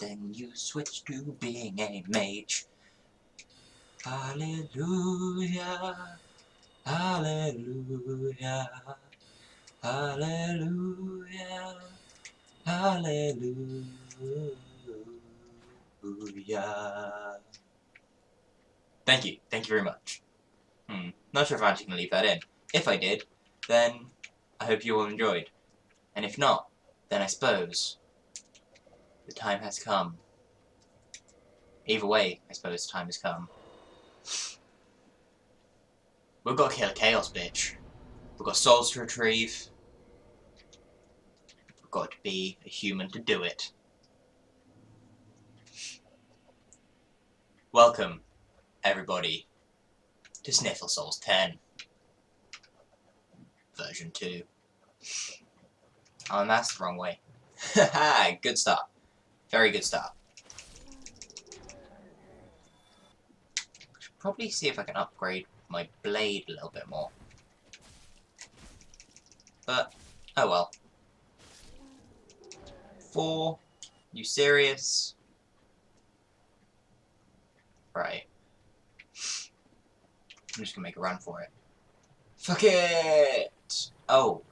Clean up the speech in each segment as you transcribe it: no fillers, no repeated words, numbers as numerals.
then you switch to being a mage. Hallelujah, hallelujah, hallelujah, hallelujah. Thank you very much. Not sure if I'm actually going to leave that in. If I did, then I hope you all enjoyed. And if not, then I suppose the time has come. Either way, I suppose the time has come. We've got to kill a Chaos bitch. We've got souls to retrieve. We've got to be a human to do it. Welcome, everybody, to Sniffle Souls 10. Version 2. Oh, and that's the wrong way. Haha, good start. Very good start. Should probably see if I can upgrade my blade a little bit more. But, oh well. 4? You serious? Right. I'm just gonna make a run for it. Fuck it! Oh.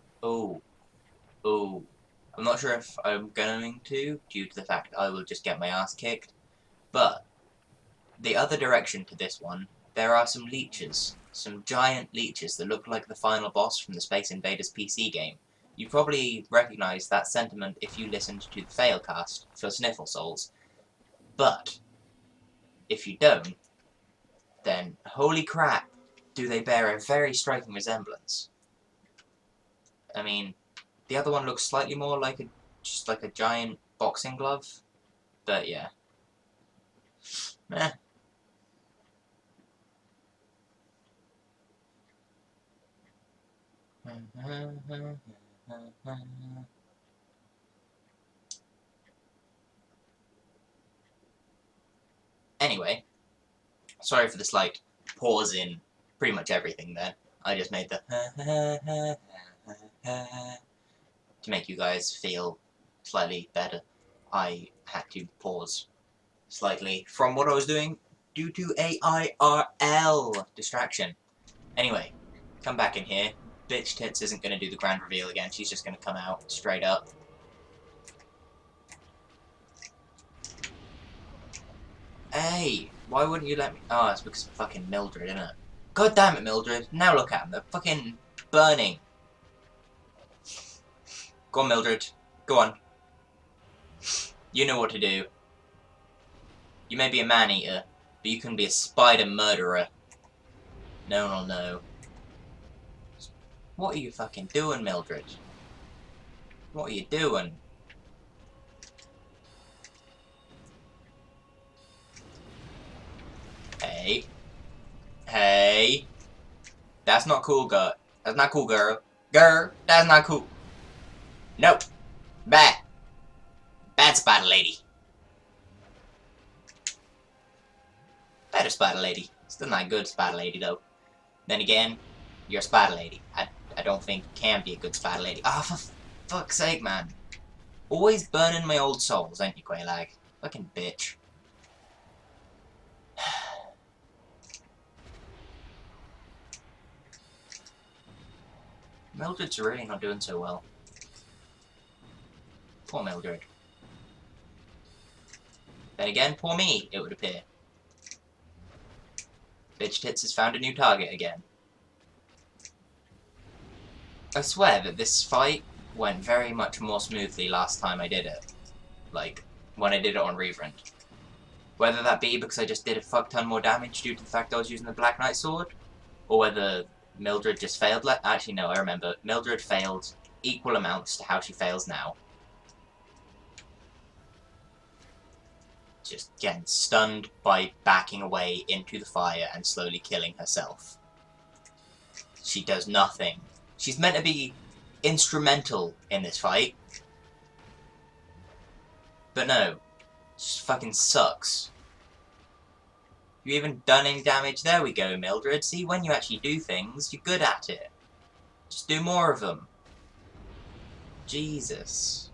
I'm not sure if I'm going to, due to the fact I will just get my ass kicked. But, the other direction to this one, there are some leeches. Some giant leeches that look like the final boss from the Space Invaders PC game. You probably recognise that sentiment if you listened to the Failcast for Sniffle Souls. But, if you don't, then holy crap, do they bear a very striking resemblance. I mean, the other one looks slightly more like just like a giant boxing glove, but yeah. Meh. Anyway, sorry for the slight pause in pretty much everything there. I just made the to make you guys feel slightly better. I had to pause slightly from what I was doing due to a IRL distraction. Anyway, come back in here. Bitch Tits isn't going to do the grand reveal again. She's just going to come out straight up. Hey, why wouldn't you let me? Oh, it's because of fucking Mildred, isn't it? God damn it, Mildred. Now look at them. They're fucking burning. Go on, Mildred. Go on. You know what to do. You may be a man-eater, but you can be a spider murderer. No one will know. What are you fucking doing, Mildred? What are you doing? Hey. Hey. That's not cool, girl. That's not cool, girl. Girl, that's not cool. Nope. Bad. Bad spider lady. Better spider lady. Still not good spider lady, though. Then again, you're a spider lady. I don't think you can be a good spider lady. Ah, oh, for fuck's sake, man. Always burning my old souls, ain't you, Quaylag? Fucking bitch. Mildred's really not doing so well. Poor Mildred. Then again, poor me, it would appear. Bitch Tits has found a new target again. I swear that this fight went very much more smoothly last time I did it. Like, when I did it on Reverend. Whether that be because I just did a fuck ton more damage due to the fact I was using the Black Knight sword, or whether Mildred just failed. Actually, no, I remember. Mildred failed equal amounts to how she fails now. Just getting stunned by backing away into the fire and slowly killing herself. She does nothing. She's meant to be instrumental in this fight. But no. Just fucking sucks. You even done any damage? There we go, Mildred. See, when you actually do things, you're good at it. Just do more of them. Jesus.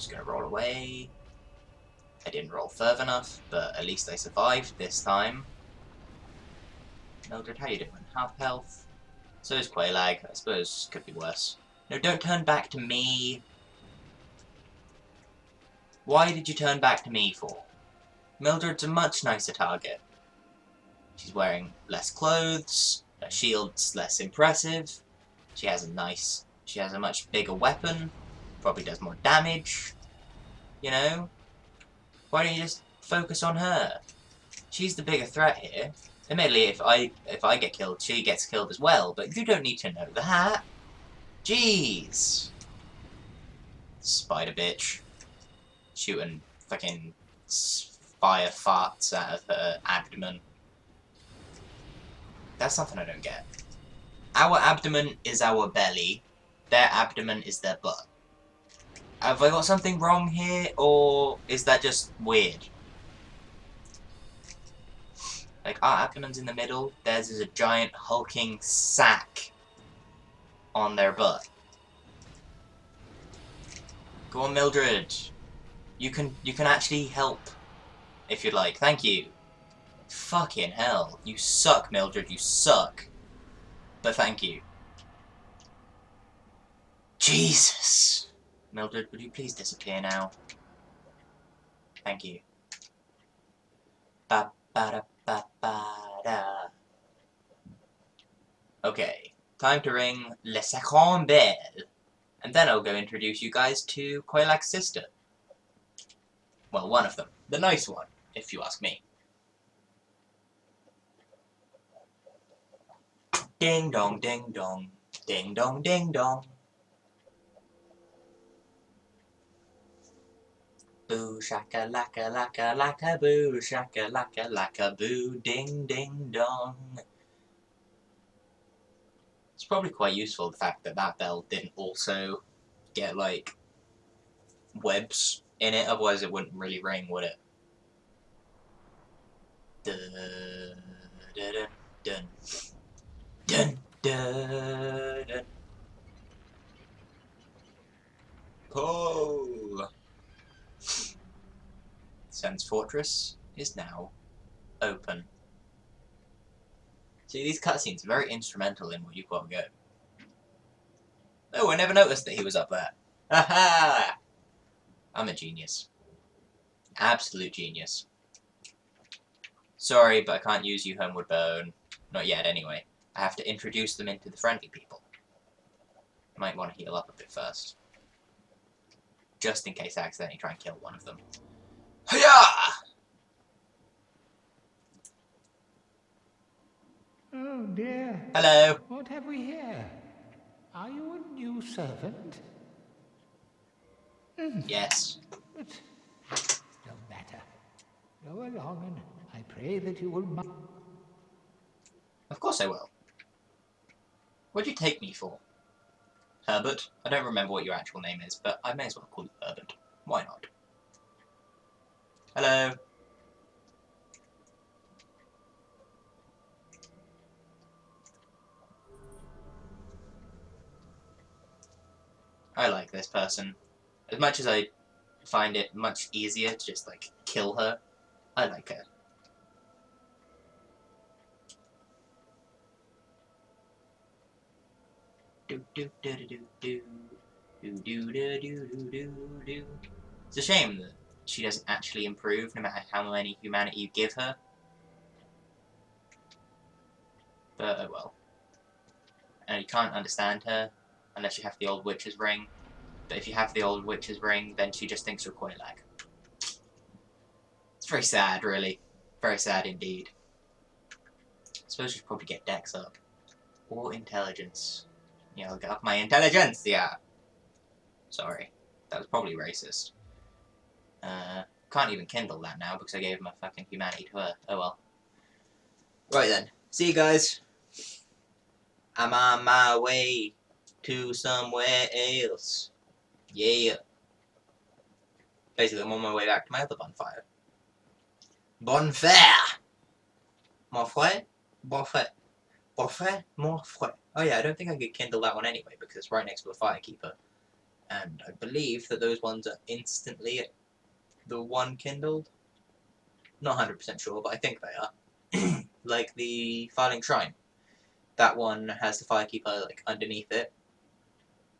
just gonna roll away. I didn't roll further enough, but at least I survived this time. Mildred, how you doing? Half health. So is Quaylag. I suppose could be worse. No, don't turn back to me. Why did you turn back to me for? Mildred's a much nicer target. She's wearing less clothes, her shield's less impressive, she has a much bigger weapon, probably does more damage, you know? Why don't you just focus on her? She's the bigger threat here. Admittedly, if I get killed, she gets killed as well, but you don't need to know that. Jeez! Spider bitch. Shooting fucking fire farts out of her abdomen. That's something I don't get. Our abdomen is our belly. Their abdomen is their butt. Have I got something wrong here, or is that just weird? Like, our abdomen's in the middle, theirs is a giant hulking sack on their butt. Go on, Mildred. You can actually help, if you'd like. Thank you. Fucking hell. You suck, Mildred, you suck. But thank you. Jesus! Mildred, would you please disappear now? Thank you. Ba ba da ba ba da. Okay, time to ring Le Second Bell, and then I'll go introduce you guys to Quaylag's sister. Well, one of them. The nice one, if you ask me. Ding dong, ding dong. Ding dong, ding dong. Boo shaka laka laka laka boo shaka laka laka boo ding ding dong. It's probably quite useful the fact that that bell didn't also get like webs in it, otherwise it wouldn't really ring, would it? Dun dun dun dun dun dun. Oh! Sen's Fortress is now open. See, these cutscenes are very instrumental in what you've got to go. Oh, I never noticed that he was up there. Haha! I'm a genius. Absolute genius. Sorry, but I can't use you, Homeward Bone. Not yet, anyway. I have to introduce them into the friendly people. Might want to heal up a bit first. Just in case I accidentally try and kill one of them. Hiya! Oh dear. Hello. What have we here? Are you a new servant? Yes. But no matter. Go along, and I pray that you will. Of course I will. What'd you take me for? Herbert? I don't remember what your actual name is, but I may as well call you Herbert. Why not? Hello. I like this person. As much as I find it much easier to just, like, kill her, I like her. It's a shame that she doesn't actually improve, no matter how many humanity you give her. But, oh well. And you can't understand her, unless you have the old witch's ring. But if you have the old witch's ring, then she just thinks you're Quaylag. It's very sad, really. Very sad indeed. I suppose you should probably get Dex up. Or intelligence. Yeah, I'll get up my intelligence, yeah. Sorry. That was probably racist. Can't even kindle that now because I gave my fucking humanity to her. Oh well. Right then. See you guys. I'm on my way to somewhere else. Yeah. Basically, I'm on my way back to my other bonfire. Bonfire! Mon frère? Bon frère. Bon frère? Mon frère. Oh yeah, I don't think I could kindle that one anyway because it's right next to a firekeeper. And I believe that those ones are instantly at the one kindled. Not 100% sure, but I think they are. Like the Filing Shrine. That one has the Firekeeper like underneath it.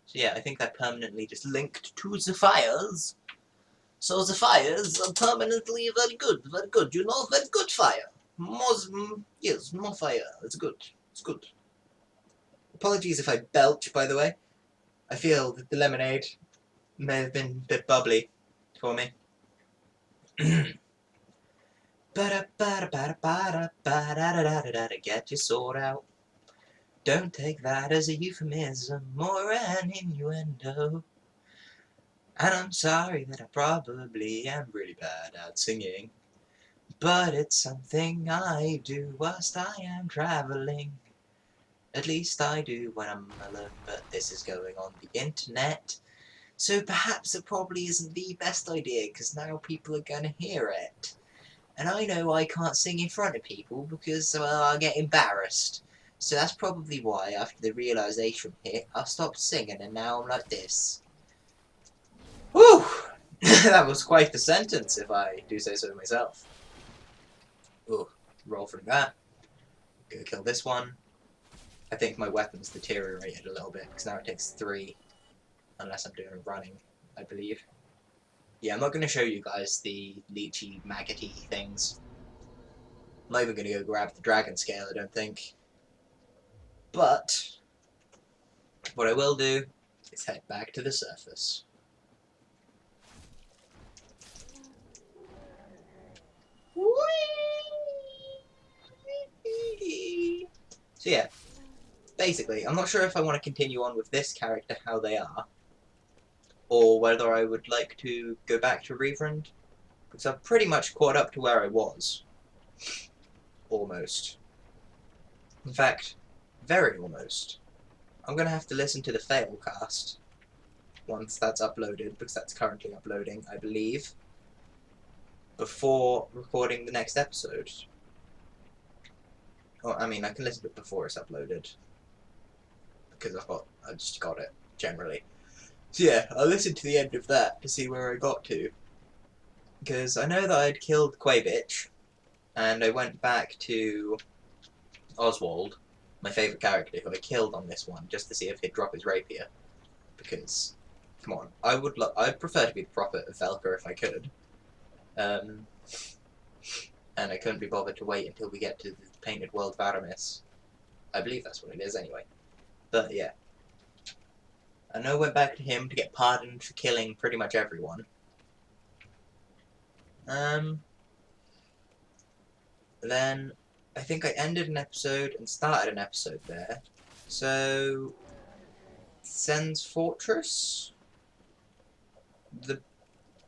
So yeah, I think they're permanently just linked to the fires. So the fires are permanently very good, very good. You know, very good fire. More, yes, more fire. It's good. It's good. Apologies if I belch, by the way. I feel that the lemonade may have been a bit bubbly for me. Get your sword out. Don't take that as a euphemism or an innuendo. And I'm sorry that I probably am really bad at singing, but it's something I do whilst I am travelling. At least I do when I'm alone, but this is going on the internet. So perhaps it probably isn't the best idea, because now people are going to hear it. And I know I can't sing in front of people because, well, I'll get embarrassed. So that's probably why, after the realisation hit, I stopped singing and now I'm like this. Whew! That was quite the sentence, if I do say so myself. Ooh, roll through that. Go kill this one. I think my weapon's deteriorated a little bit, because now it takes 3, unless I'm doing running, I believe. Yeah, I'm not going to show you guys the leechy, maggoty things. I'm not even going to go grab the dragon scale, I don't think. But what I will do is head back to the surface. So yeah, basically, I'm not sure if I want to continue on with this character how they are, or whether I would like to go back to Reverend, because I've pretty much caught up to where I was. Almost. In fact, very almost. I'm going to have to listen to the failcast once that's uploaded, because that's currently uploading, I believe, before recording the next episode. Or, I mean, I can listen to it before it's uploaded, because I just got it, generally. So yeah, I'll listen to the end of that to see where I got to. Because I know that I'd killed Quaybitch, and I went back to Oswald, my favourite character, who I killed on this one, just to see if he'd drop his rapier. Because, come on, I'd prefer to be the prophet of Velka if I could. And I couldn't be bothered to wait until we get to the Painted World of Aramis. I believe that's what it is anyway. But yeah. I know I went back to him to get pardoned for killing pretty much everyone. Then I think I ended an episode and started an episode there. So Sen's Fortress?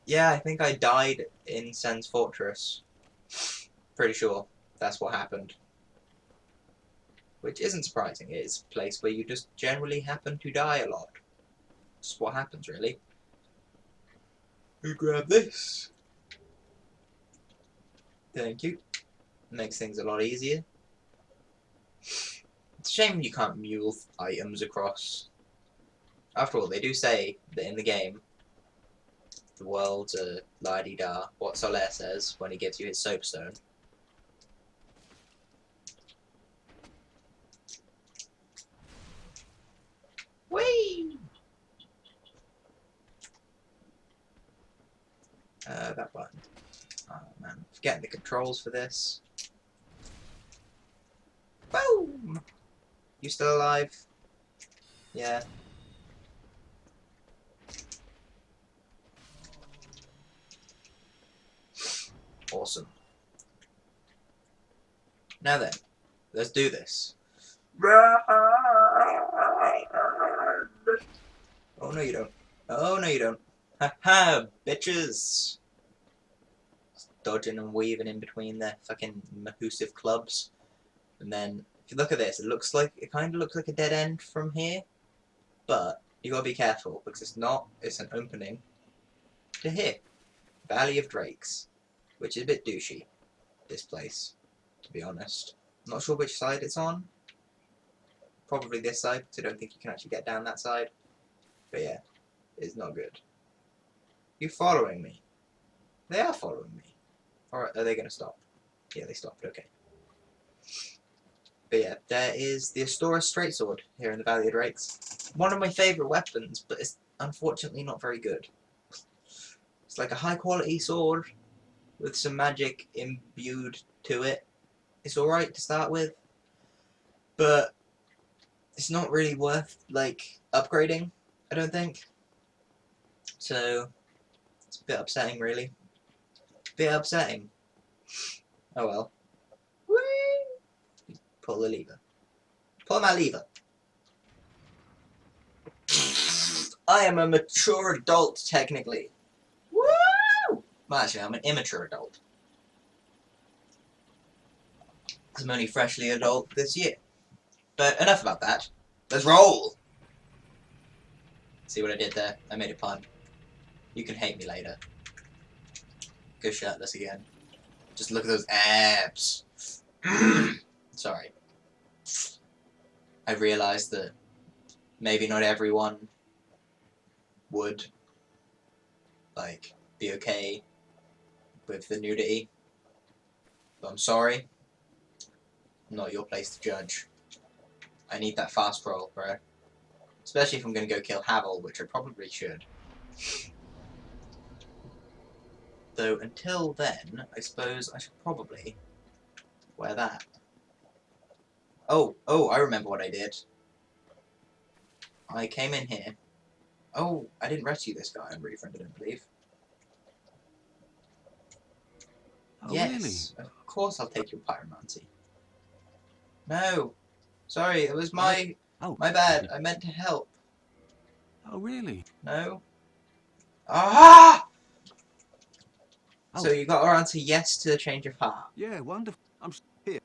Yeah, I think I died in Sen's Fortress. Pretty sure that's what happened. Which isn't surprising, it's a place where you just generally happen to die a lot. That's what happens, really. You grab this. Thank you. Makes things a lot easier. It's a shame you can't mule items across. After all, they do say that in the game, the world's a la-di-da, what Solaire says when he gives you his soapstone. Whee! That button. Oh man, forgetting the controls for this. Boom! You still alive? Yeah. Awesome. Now then, let's do this. Run! Oh no you don't. Oh no you don't. Ha ha, bitches! Dodging and weaving in between their fucking mahoosive clubs. And then, if you look at this, it kind of looks like a dead end from here. But, you gotta be careful, because it's not, it's an opening to here. Valley of Drakes. Which is a bit douchey, this place, to be honest. I'm not sure which side it's on. Probably this side, because I don't think you can actually get down that side. But yeah. is not good. You following me? They are following me. Or are they going to stop? Yeah, they stopped. Okay. But yeah, there is the Astoris Straightsword here in the Valley of Drakes. One of my favourite weapons, but it's unfortunately not very good. It's like a high quality sword with some magic imbued to it. It's alright to start with, but it's not really worth, like, upgrading, I don't think. So, it's a bit upsetting, really. Bit upsetting. Oh well. Whee! Pull the lever. Pull my lever. I am a mature adult, technically. Woo! Well, actually, I'm an immature adult. I'm only freshly adult this year. But enough about that. Let's roll! See what I did there? I made a pun. You can hate me later. Go shirtless again. Just look at those abs. Sorry. I realised that maybe not everyone would, like, be okay with the nudity. But I'm sorry. Not your place to judge. I need that fast roll, bro. Especially if I'm going to go kill Havel, which I probably should. Though, until then, I suppose I should probably wear that. Oh, I remember what I did. I came in here. Oh, I didn't rescue this guy on Reeve, I don't believe. Oh, really? Yes, of course I'll take your pyromancy. No, sorry, it was I... my Oh, bad. I meant to help. oh, really? No. Ah! Oh. So you got to answer yes to the change of heart. Yeah, wonderful. I'm here.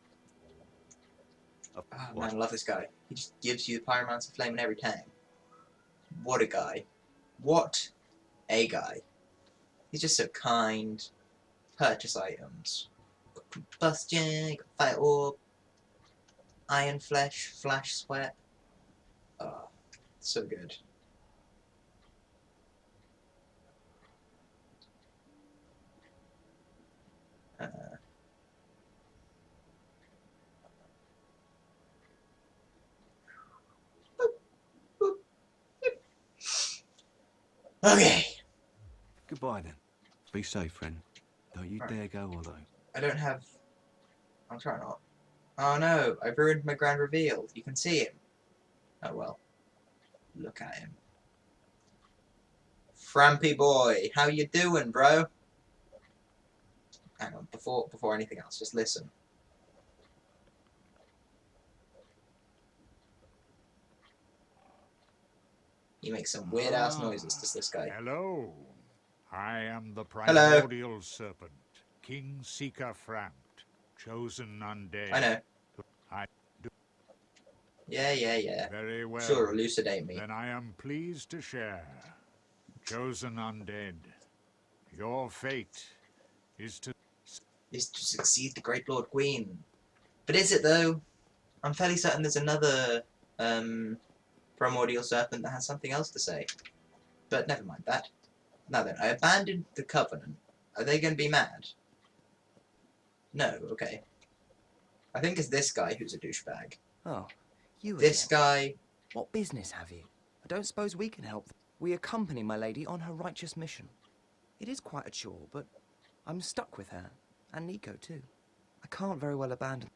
Oh man, I love this guy. He just gives you the pyromancy flame every time. What a guy. What a guy. He's just so kind. Purchase items. Combustion, fire orb, iron flesh, flash sweat. Oh, so good. Uh, okay. Goodbye, then. Be safe, friend. Don't you Right. dare go, although. I don't have... I'll try not. Oh no, I've ruined my grand reveal. You can see him. Oh well. Look at him. Frampy boy, how you doing, bro? Hang on, before anything else, just listen. He makes some weird-ass noises, does this guy. Hello. I am the Hello. primordial serpent, King Seeker Frampt, chosen undead. I know. I do Yeah. very well. Sure, elucidate me. Then I am pleased to share. Chosen undead, your fate is to... Is to succeed the Great Lord Queen. But is it, though? I'm fairly certain there's another, primordial serpent that has something else to say. But never mind that. Now then, I abandoned the Covenant. Are they going to be mad? No, okay. I think it's this guy who's a douchebag. Oh, you This again. guy... What business have you? I don't suppose we can help. We accompany my lady on her righteous mission. It is quite a chore, but I'm stuck with her. And Nico, too. I can't very well abandon...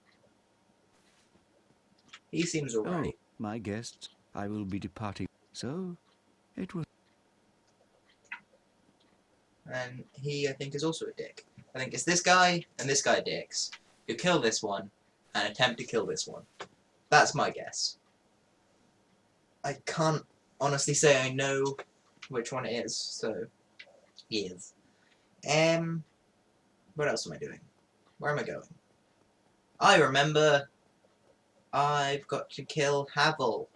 He seems alright. Oh, my guests. I will be departing. So, it was... And he, I think, is also a dick. I think it's this guy and this guy dicks who kill this one and attempt to kill this one. That's my guess. I can't honestly say I know which one it is, so yes. What else am I doing? Where am I going? I remember. I've got to kill Havel.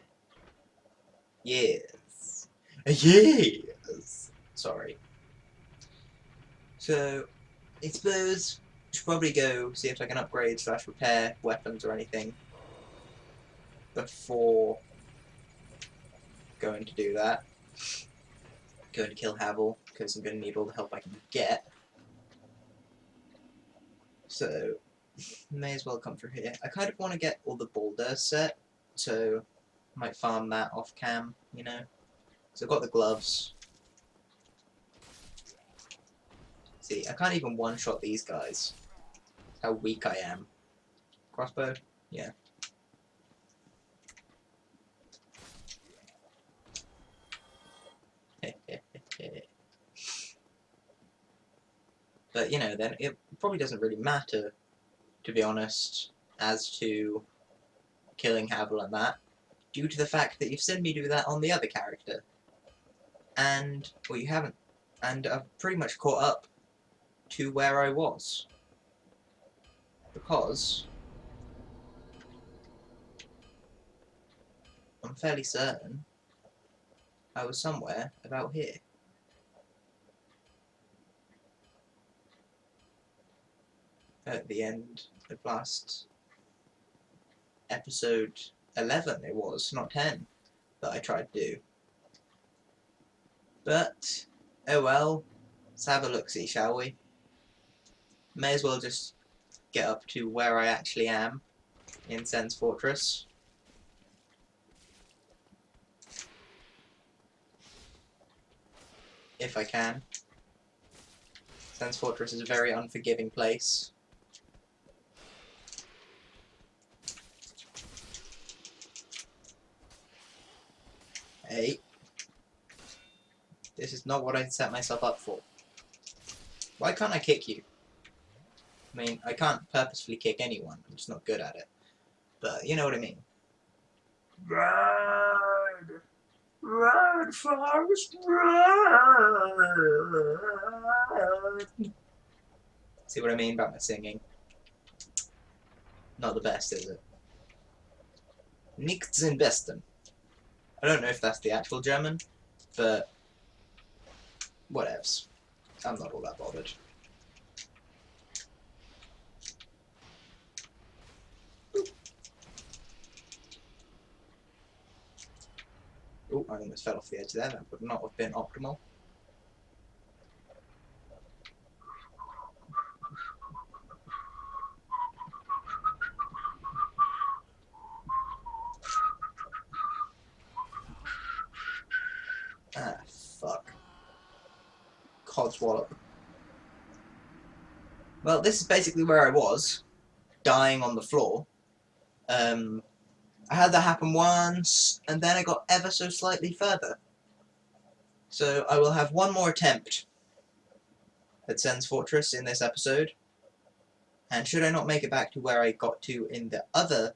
Yes. Yes. Sorry. So, I suppose I should probably go see if I can upgrade / repair weapons or anything before going to do that. going to kill Havel, because I'm going to need all the help I can get. So, may as well come through here. I kind of want to get all the boulders set, so I might farm that off cam, you know. So I've got the gloves. See, I can't even one-shot these guys. How weak I am. Crossbow? Yeah. But, you know, then it probably doesn't really matter, to be honest, as to killing Havel and that, due to the fact that you've seen me do that on the other character. And, well, you haven't. And I've pretty much caught up to where I was. Because I'm fairly certain I was somewhere about here. At the end of last episode 11 it was, not 10, that I tried to do. But, oh well, let's have a look-see, shall we? May as well just get up to where I actually am in Sen's Fortress. If I can. Sen's Fortress is a very unforgiving place. Hey. This is not what I set myself up for. Why can't I kick you? I mean, I can't purposefully kick anyone. I'm just not good at it. But, you know what I mean. Run! Run, Forrest, run! See what I mean about my singing? Not the best, is it? Nichts im Besten. I don't know if that's the actual German, but whatevs. I'm not all that bothered. Oh, I almost fell off the edge there. That would not have been optimal. Ah, fuck. Codswallop. Well, this is basically where I was, dying on the floor. I had that happen once, and then I got ever so slightly further. So I will have one more attempt at Sen's Fortress in this episode. And should I not make it back to where I got to in the other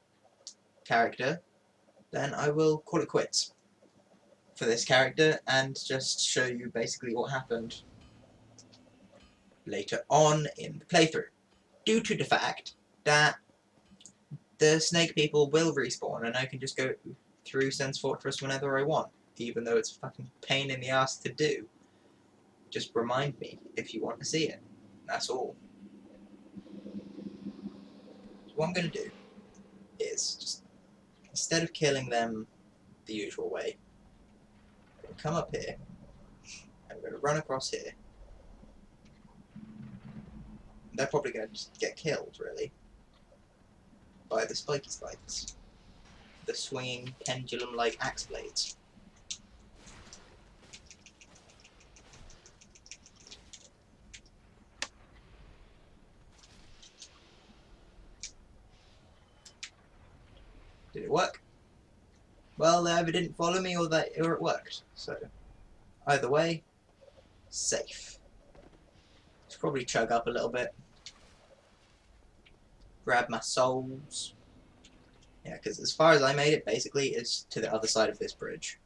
character, then I will call it quits for this character and just show you basically what happened later on in the playthrough. Due to the fact that the snake people will respawn and I can just go through Sen's Fortress whenever I want, even though it's a fucking pain in the ass to do. Just remind me if you want to see it. That's all. So what I'm going to do is just, instead of killing them the usual way, I'm going to come up here, and I'm going to run across here. They're probably going to just get killed, really, by the spiky spikes. The swinging, pendulum-like axe blades. Did it work? Well, they either didn't follow me or it worked. So, either way, safe. Let's probably chug up a little bit. Grab my souls. Yeah, because as far as I made it, basically, is to the other side of this bridge.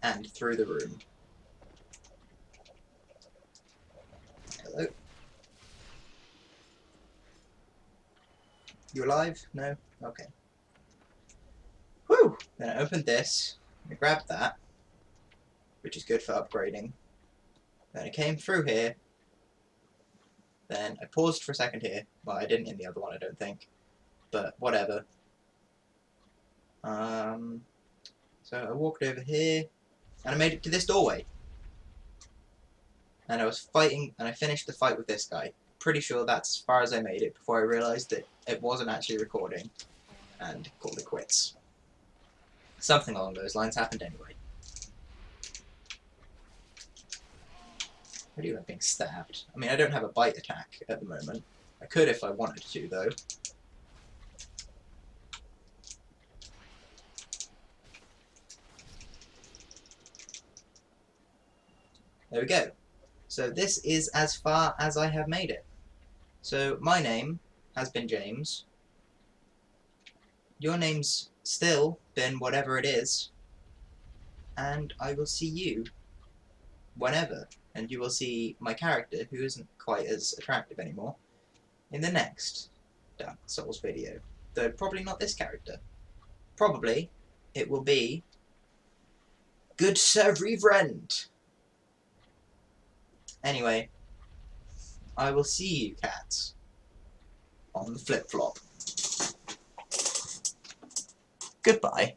And through the room. Hello? You alive? No? Okay. Whew! Then I opened this. I grabbed that. Which is good for upgrading. Then I came through here. Then I paused for a second here. Well, I didn't in the other one, I don't think. But whatever. So I walked over here. And I made it to this doorway. And I was fighting, and I finished the fight with this guy. Pretty sure that's as far as I made it before I realised that it wasn't actually recording, and called it quits. Something along those lines happened anyway. How do you like being stabbed? I mean, I don't have a bite attack at the moment. I could if I wanted to, though. There we go. So this is as far as I have made it. So my name has been James. Your name's still been whatever it is. And I will see you whenever. And you will see my character, who isn't quite as attractive anymore, in the next Dark Souls video. Though probably not this character. Probably it will be good Sir Reverend. Anyway, I will see you cats on the flip-flop. Goodbye.